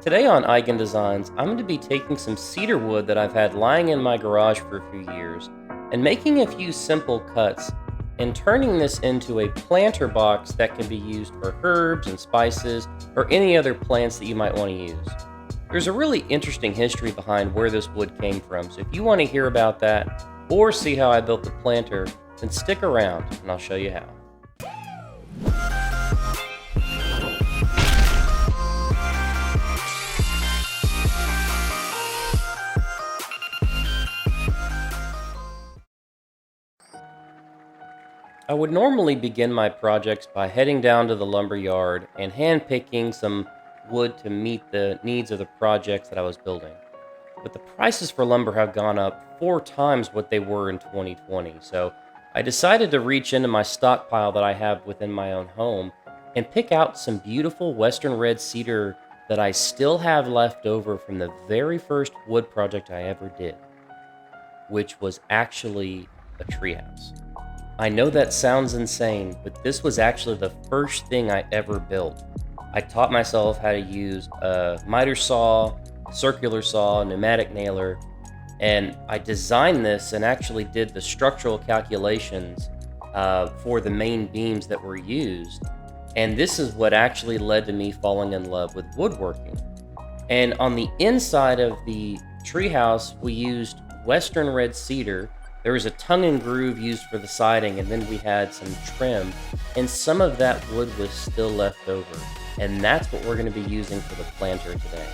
Today on Eigen Designs, I'm going to be taking some cedar wood that I've had lying in my garage for a few years and making a few simple cuts and turning this into a planter box that can be used for herbs and spices or any other plants that you might want to use. There's a really interesting history behind where this wood came from, so if you want to hear about that or see how I built the planter, then stick around and I'll show you how. I would normally begin my projects by heading down to the lumber yard and hand-picking some wood to meet the needs of the projects that I was building. But the prices for lumber have gone up 4 times what they were in 2020, so I decided to reach into my stockpile that I have within my own home and pick out some beautiful western red cedar that I still have left over from the very first wood project I ever did, which was actually a treehouse. I know that sounds insane, but this was actually the first thing I ever built. I taught myself how to use a miter saw, circular saw, pneumatic nailer, and I designed this and actually did the structural calculations for the main beams that were used. And this is what actually led to me falling in love with woodworking. And on the inside of the treehouse, we used western red cedar. There was a tongue and groove used for the siding, and then we had some trim, and some of that wood was still left over, and that's what we're going to be using for the planter today.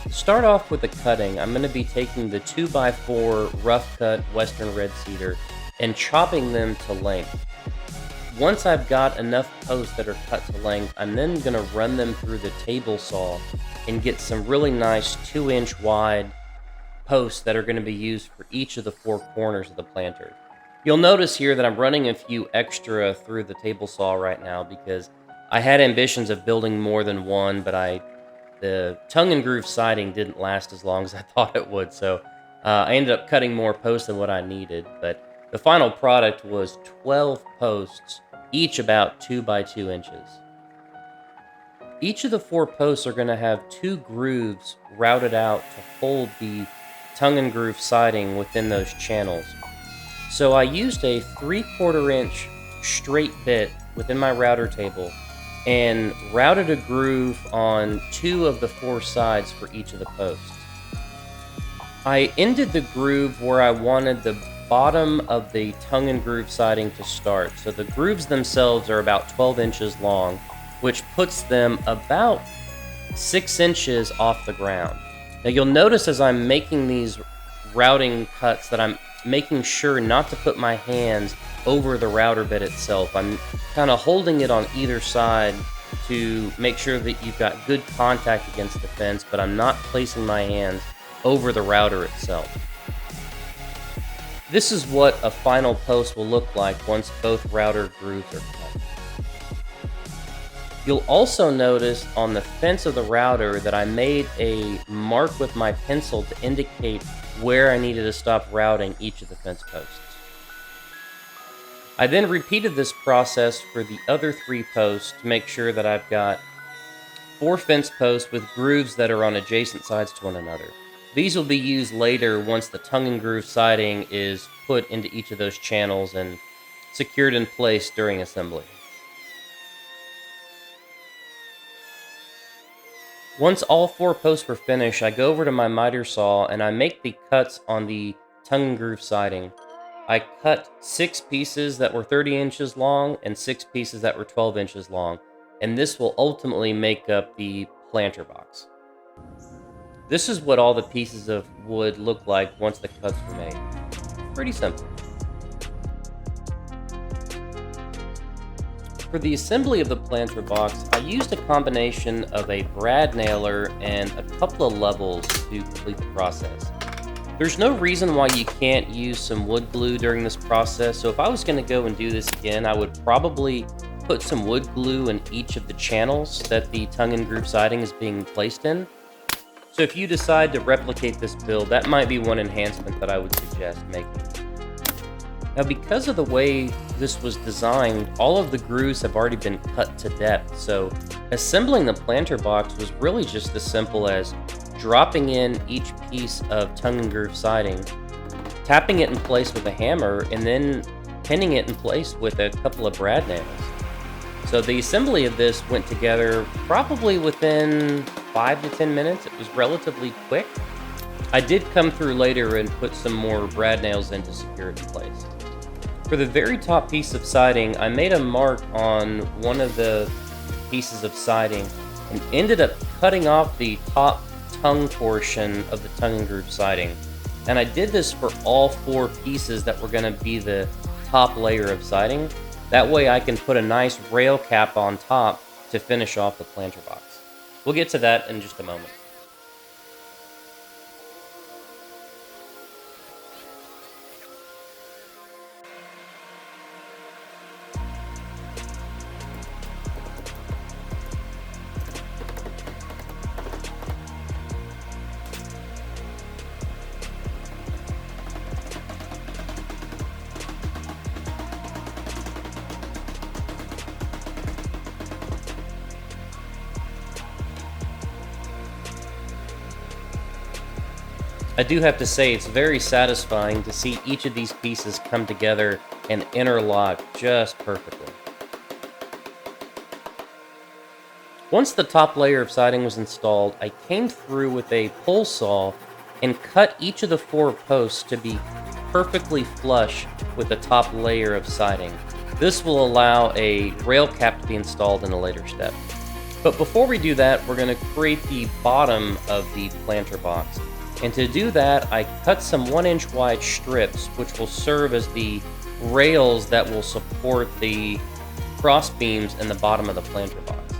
To start off with the cutting, I'm going to be taking the 2x4 rough cut western red cedar and chopping them to length. Once I've got enough posts that are cut to length, I'm then going to run them through the table saw and get some really nice 2-inch wide posts that are going to be used for each of the 4 corners of the planter. You'll notice here that I'm running a few extra through the table saw right now because I had ambitions of building more than one, but the tongue and groove siding didn't last as long as I thought it would, so I ended up cutting more posts than what I needed. But the final product was 12 posts, each about 2 by 2 inches. Each of the 4 posts are going to have 2 grooves routed out to hold the tongue and groove siding within those channels. So I used a 3/4 inch straight bit within my router table and routed a groove on 2 of the 4 sides for each of the posts. I ended the groove where I wanted the bottom of the tongue and groove siding to start. So the grooves themselves are about 12 inches long, which puts them about 6 inches off the ground. Now you'll notice as I'm making these routing cuts that I'm making sure not to put my hands over the router bit itself. I'm kind of holding it on either side to make sure that you've got good contact against the fence, but I'm not placing my hands over the router itself. This is what a final post will look like once both router grooves are cut. You'll also notice on the fence of the router that I made a mark with my pencil to indicate where I needed to stop routing each of the fence posts. I then repeated this process for the other 3 posts to make sure that I've got 4 fence posts with grooves that are on adjacent sides to one another. These will be used later once the tongue and groove siding is put into each of those channels and secured in place during assembly. Once all 4 posts were finished, I go over to my miter saw and I make the cuts on the tongue and groove siding. I cut 6 pieces that were 30 inches long and 6 pieces that were 12 inches long, and this will ultimately make up the planter box. This is what all the pieces of wood look like once the cuts were made. Pretty simple. For the assembly of the planter box, I used a combination of a brad nailer and a couple of levels to complete the process. There's no reason why you can't use some wood glue during this process, so if I was going to go and do this again, I would probably put some wood glue in each of the channels that the tongue and groove siding is being placed in. So if you decide to replicate this build, that might be one enhancement that I would suggest making. Now, because of the way this was designed, all of the grooves have already been cut to depth, so assembling the planter box was really just as simple as dropping in each piece of tongue and groove siding, tapping it in place with a hammer, and then pinning it in place with a couple of brad nails. So the assembly of this went together probably within 5 to 10 minutes. It was relatively quick. I did come through later and put some more brad nails in to secure it in place. For the very top piece of siding, I made a mark on one of the pieces of siding and ended up cutting off the top tongue portion of the tongue and groove siding. And I did this for all 4 pieces that were going to be the top layer of siding. That way I can put a nice rail cap on top to finish off the planter box. We'll get to that in just a moment. I do have to say, it's very satisfying to see each of these pieces come together and interlock just perfectly. Once the top layer of siding was installed, I came through with a pole saw and cut each of the 4 posts to be perfectly flush with the top layer of siding. This will allow a rail cap to be installed in a later step. But before we do that, we're going to create the bottom of the planter box. And to do that, I cut some 1-inch wide strips, which will serve as the rails that will support the cross beams in the bottom of the planter box.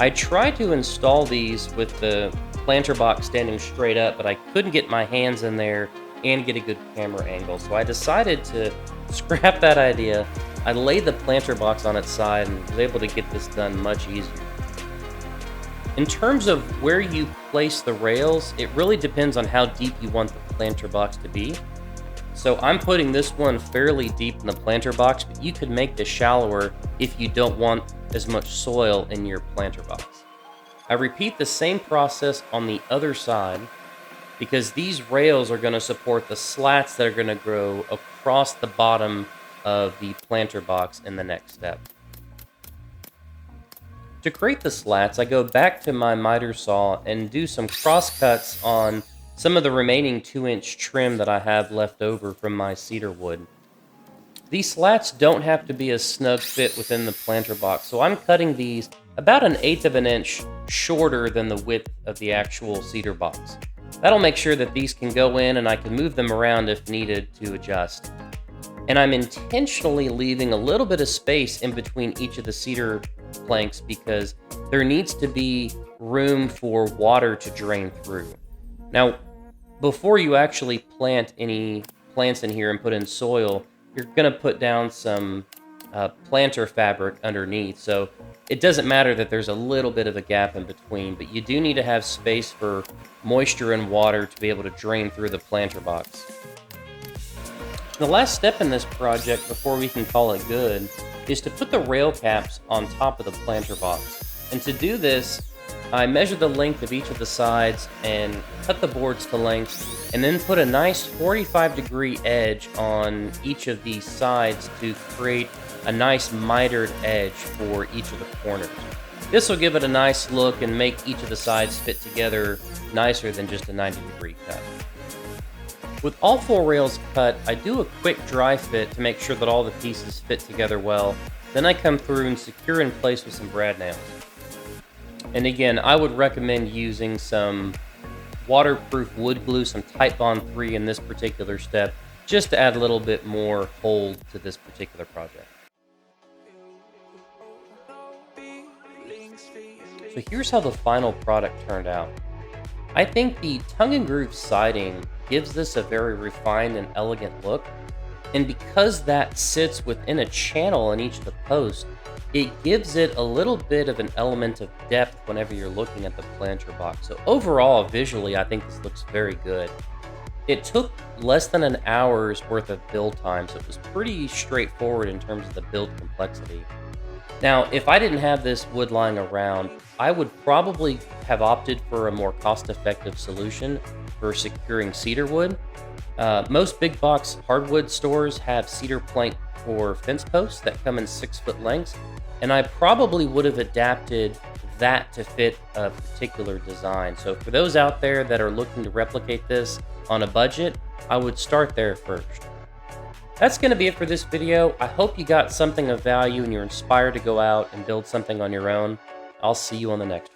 I tried to install these with the planter box standing straight up, but I couldn't get my hands in there and get a good camera angle. So I decided to scrap that idea. I laid the planter box on its side and was able to get this done much easier. In terms of where you place the rails, it really depends on how deep you want the planter box to be. So I'm putting this one fairly deep in the planter box, but you could make this shallower if you don't want as much soil in your planter box. I repeat the same process on the other side because these rails are going to support the slats that are going to grow across the bottom of the planter box in the next step. To create the slats, I go back to my miter saw and do some cross cuts on some of the remaining 2-inch trim that I have left over from my cedar wood. These slats don't have to be a snug fit within the planter box, so I'm cutting these about 1/8 of an inch shorter than the width of the actual cedar box. That'll make sure that these can go in and I can move them around if needed to adjust. And I'm intentionally leaving a little bit of space in between each of the cedar planks because there needs to be room for water to drain through. Now, before you actually plant any plants in here and put in soil, you're going to put down some planter fabric underneath. So it doesn't matter that there's a little bit of a gap in between, but you do need to have space for moisture and water to be able to drain through the planter box. The last step in this project before we can call it good is to put the rail caps on top of the planter box. And to do this, I measured the length of each of the sides and cut the boards to length, and then put a nice 45-degree edge on each of these sides to create a nice mitered edge for each of the corners. This will give it a nice look and make each of the sides fit together nicer than just a 90-degree cut. With all 4 rails cut, I do a quick dry fit to make sure that all the pieces fit together well. Then I come through and secure in place with some brad nails. And again, I would recommend using some waterproof wood glue, some Titebond 3 in this particular step, just to add a little bit more hold to this particular project. So here's how the final product turned out. I think the tongue and groove siding gives this a very refined and elegant look, and because that sits within a channel in each of the posts, it gives it a little bit of an element of depth whenever you're looking at the planter box. So overall, visually, I think this looks very good. It took less than an hour's worth of build time, so it was pretty straightforward in terms of the build complexity. Now, if I didn't have this wood lying around, I would probably have opted for a more cost-effective solution for securing cedar wood. Most big box hardwood stores have cedar plank for fence posts that come in 6-foot lengths, and I probably would have adapted that to fit a particular design. So for those out there that are looking to replicate this on a budget, I would start there first. That's going to be it for this video. I hope you got something of value and you're inspired to go out and build something on your own. I'll see you on the next one.